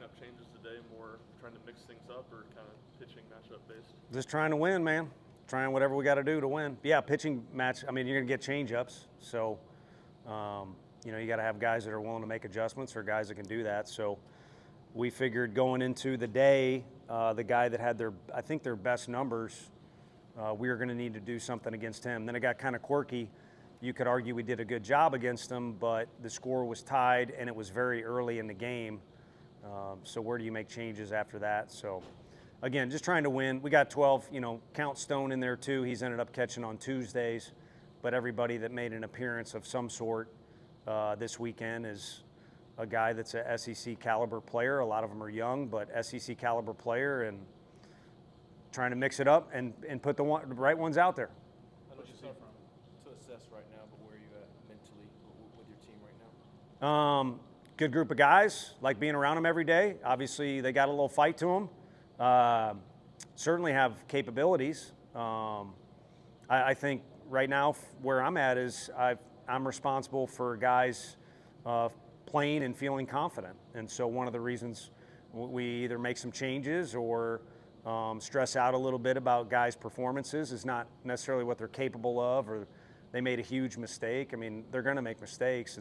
lineup changes today? More trying to mix things up or kind of pitching matchup based? Just trying to win, man. Trying whatever we got to do to win. Yeah, pitching match. I mean, you're gonna get change-ups, so you got to have guys that are willing to make adjustments or guys that can do that. So we figured going into the day, the guy that had I think their best numbers, we were going to need to do something against him. Then it got kind of quirky. You could argue we did a good job against him, but the score was tied and it was very early in the game. So where do you make changes after that? So again, just trying to win. We got 12, count Stone in there too. He's ended up catching on Tuesdays, but everybody that made an appearance of some sort this weekend is a guy that's a SEC caliber player. A lot of them are young, but SEC caliber player, and trying to mix it up and put the right ones out there. How much is it to assess right now, but where are you at mentally with your team right now? Good group of guys, like being around them every day. Obviously, they got a little fight to them. Certainly have capabilities. I think right now where I'm at is I'm responsible for guys playing and feeling confident. And so one of the reasons we either make some changes or stress out a little bit about guys' performances is not necessarily what they're capable of, or they made a huge mistake. I mean, they're going to make mistakes.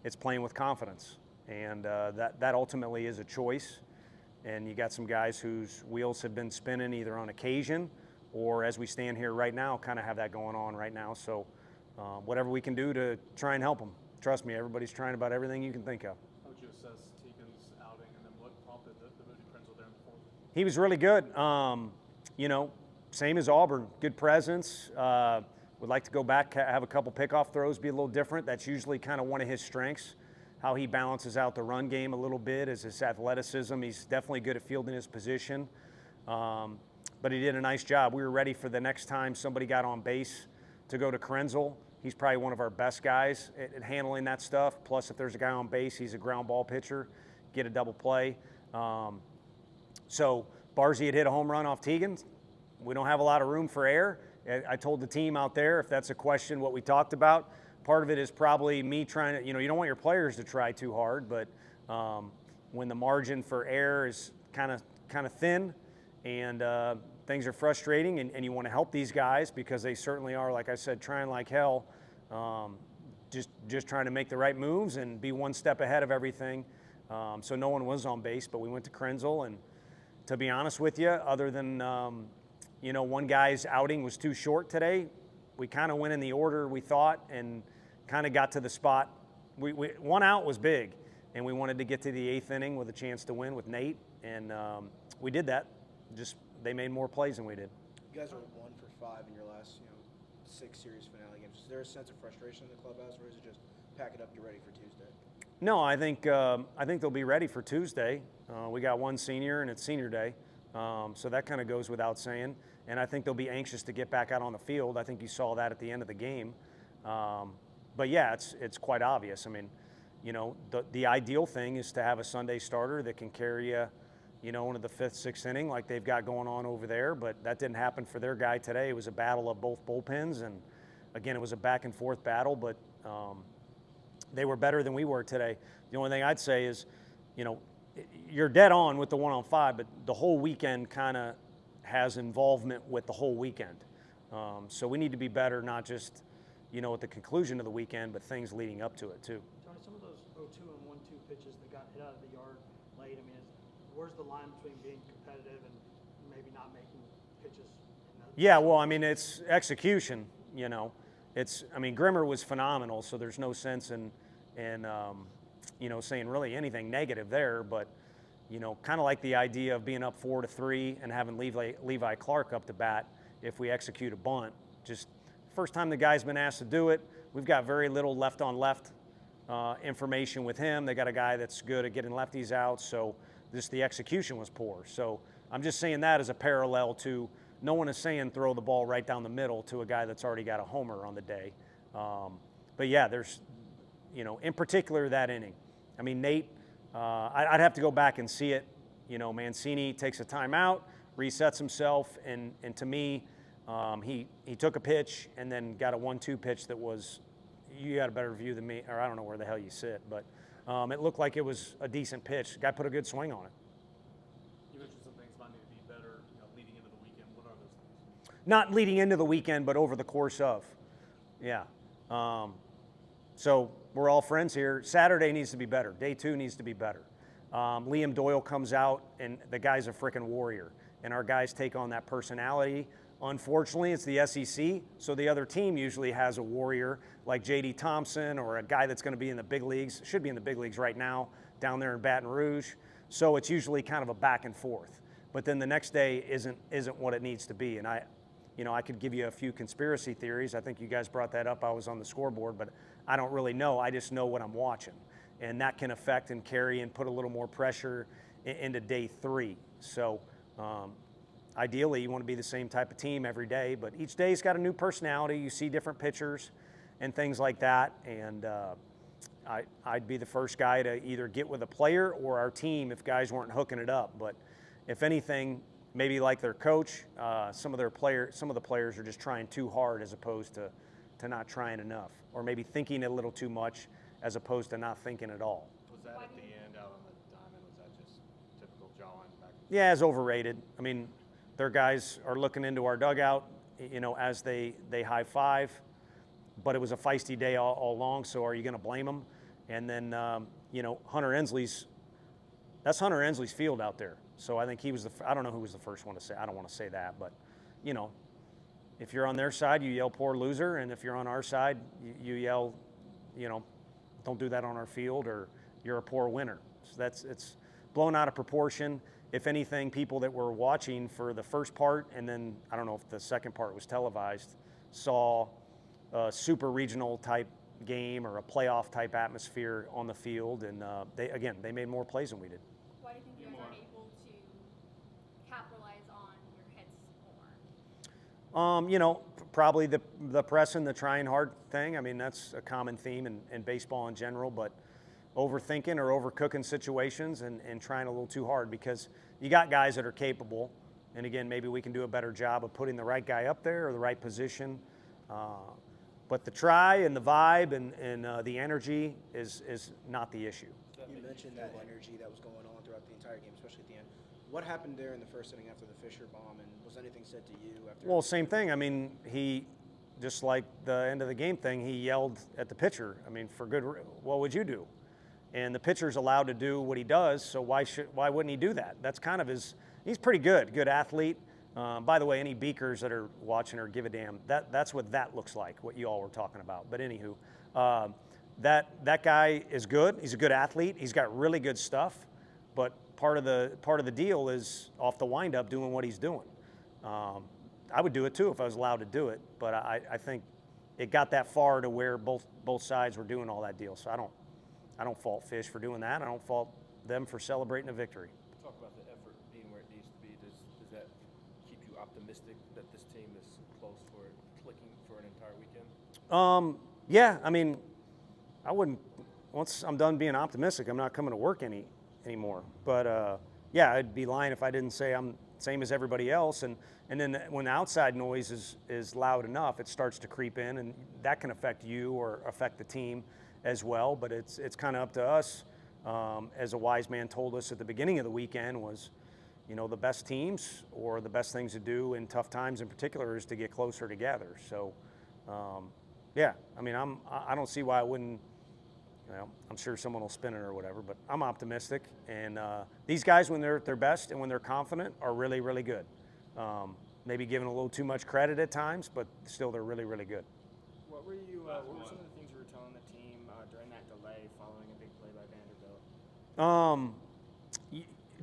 It's playing with confidence, and that ultimately is a choice. And you got some guys whose wheels have been spinning either on occasion or as we stand here right now, kind of have that going on right now. So whatever we can do to try and help them. Trust me, everybody's trying about everything you can think of. How would you assess Tegan's outing, and then what prompted the move to Krenzel there in the fourth? He was really good. Same as Auburn, good presence. Would like to go back, have a couple pickoff throws, be a little different. That's usually kind of one of his strengths. How he balances out the run game a little bit is his athleticism. He's definitely good at fielding his position. But he did a nice job. We were ready for the next time somebody got on base to go to Krenzel. He's probably one of our best guys at handling that stuff. Plus, if there's a guy on base, he's a ground ball pitcher, get a double play. So Barzy had hit a home run off Tegan. We don't have a lot of room for error. I told the team out there, if that's a question, what we talked about, part of it is probably me trying to, you don't want your players to try too hard, but when the margin for error is kind of thin and things are frustrating and you want to help these guys because they certainly are, like I said, trying like hell, just trying to make the right moves and be one step ahead of everything. So no one was on base, but we went to Krenzel, and to be honest with you, other than one guy's outing was too short today, we kind of went in the order we thought and kind of got to the spot. One out was big, and we wanted to get to the eighth inning with a chance to win with Nate, and we did that. Just they made more plays than we did. You guys are 1 for 5 in your last 6 series finale games. Is there a sense of frustration in the clubhouse, or is it just pack it up, get ready for Tuesday? No, I think they'll be ready for Tuesday. We got one senior, and it's senior day, so that kind of goes without saying. And I think they'll be anxious to get back out on the field. I think you saw that at the end of the game. But yeah, it's quite obvious. I mean, the ideal thing is to have a Sunday starter that can carry you, into the 5th, 6th inning like they've got going on over there. But that didn't happen for their guy today. It was a battle of both bullpens, and again, it was a back and forth battle. But they were better than we were today. The only thing I'd say is, you're dead on with the 1-on-5, but the whole weekend kind of has involvement with the whole weekend. So we need to be better, not just, at the conclusion of the weekend, but things leading up to it too. Tony, some of those 0-2 and 1-2 pitches that got hit out of the yard late, where's the line between being competitive and maybe not making pitches? Yeah, well, it's execution, Grimmer was phenomenal, so there's no sense in saying really anything negative there, but kind of like the idea of being up 4-3 and having Levi Clark up to bat if we execute a bunt. Just first time the guy's been asked to do it. We've got very little left-on-left information with him. They got a guy that's good at getting lefties out, so the execution was poor. So I'm just saying that as a parallel to no one is saying throw the ball right down the middle to a guy that's already got a homer on the day. But yeah, there's, in particular that inning. Nate, I'd have to go back and see it. Mancini takes a timeout, resets himself, and to me, he took a pitch and then got a 1-2 pitch that was, you got a better view than me, or I don't know where the hell you sit, but It looked like it was a decent pitch. The guy put a good swing on it. You mentioned some things might need to be better, leading into the weekend. What are those things? Not leading into the weekend, but over the course of. Yeah. So we're all friends here. Saturday needs to be better. Day 2 needs to be better. Liam Doyle comes out, and the guy's a freaking warrior. And our guys take on that personality. Unfortunately, it's the SEC, so the other team usually has a warrior like J.D. Thompson or a guy that's going to be in the big leagues, should be in the big leagues right now, down there in Baton Rouge. So it's usually kind of a back and forth. But then the next day isn't what it needs to be. And I could give you a few conspiracy theories. I think you guys brought that up. I was on the scoreboard, but I don't really know. I just know what I'm watching. And that can affect and carry and put a little more pressure into day 3. So ideally, you want to be the same type of team every day, but each day's got a new personality. You see different pitchers and things like that. And I'd be the first guy to either get with a player or our team if guys weren't hooking it up. But if anything, maybe like their coach, some of the players are just trying too hard as opposed to not trying enough, or maybe thinking a little too much as opposed to not thinking at all. Was that at the end out on the diamond? Was that just typical jawing back? Yeah, it's overrated. I mean, their guys are looking into our dugout, as they high five, but it was a feisty day all along. So are you going to blame them? And then that's Hunter Ensley's field out there. So I think he was I don't know who was the first one to say. I don't want to say that, but if you're on their side, you yell "poor loser," and if you're on our side, you yell, don't do that on our field, or you're a poor winner. So it's blown out of proportion. If anything, people that were watching for the first part, and then I don't know if the second part was televised, saw a super regional type game or a playoff type atmosphere on the field, and they made more plays than we did. Why do you think you guys aren't able to capitalize on your hits more? Probably the pressing, the trying hard thing. I mean, that's a common theme in baseball in general, but overthinking or overcooking situations and trying a little too hard, because you got guys that are capable. And again, maybe we can do a better job of putting the right guy up there or the right position. But the try and the vibe and the energy is not the issue. You mentioned that energy that was going on throughout the entire game, especially at the end. What happened there in the first inning after the Fisher bomb, and was anything said to you after? Well, same thing. I mean, he, just like the end of the game thing, he yelled at the pitcher. I mean, what would you do? And the pitcher's allowed to do what he does, so why wouldn't he do that? That's kind of he's pretty good athlete. By the way, any Beakers that are watching or give a damn, that's what that looks like, what you all were talking about. But anywho, that guy is good. He's a good athlete. He's got really good stuff, but part of the deal is off the windup doing what he's doing. I would do it too if I was allowed to do it, but I think it got that far to where both sides were doing all that deal. So I don't fault Fish for doing that. I don't fault them for celebrating a victory. Talk about the effort being where it needs to be. Does that keep you optimistic that this team is close for clicking for an entire weekend? Yeah, I mean, I wouldn't. Once I'm done being optimistic, I'm not coming to work anymore. But yeah, I'd be lying if I didn't say I'm same as everybody else. And then when the outside noise is loud enough, it starts to creep in, and that can affect you or affect the team as well. But it's kind of up to us. As a wise man told us at the beginning of the weekend was, the best teams or the best things to do in tough times in particular is to get closer together. So, yeah, I mean, I don't see why I wouldn't. I'm sure someone will spin it or whatever, but I'm optimistic. And these guys, when they're at their best and when they're confident, are really, really good. Maybe given a little too much credit at times, but still they're really, really good. What were some of the things you were telling the team during that delay following a big play by Vanderbilt?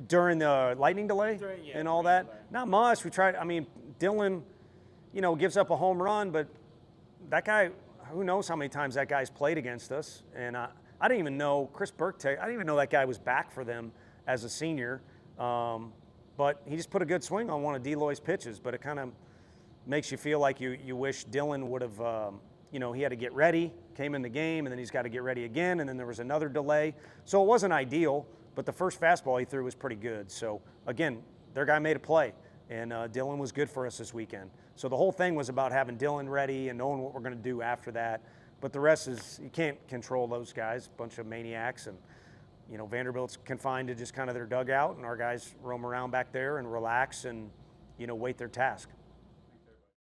During the lightning delay and all that? Delay. Not much. We tried. I mean, Dylan, gives up a home run, but that guy, who knows how many times that guy's played against us. And I didn't even know, Chris Burke, I didn't even know that guy was back for them as a senior. But he just put a good swing on one of Deloy's pitches. But it kind of makes you feel like you wish Dylan would have, he had to get ready, came in the game, and then he's got to get ready again. And then there was another delay. So it wasn't ideal, but the first fastball he threw was pretty good. So, again, their guy made a play. And Dylan was good for us this weekend. So the whole thing was about having Dylan ready and knowing what we're going to do after that. But the rest is, you can't control those guys, a bunch of maniacs. And you know, Vanderbilt's confined to just kind of their dugout, and our guys roam around back there and relax and, you know, wait their task.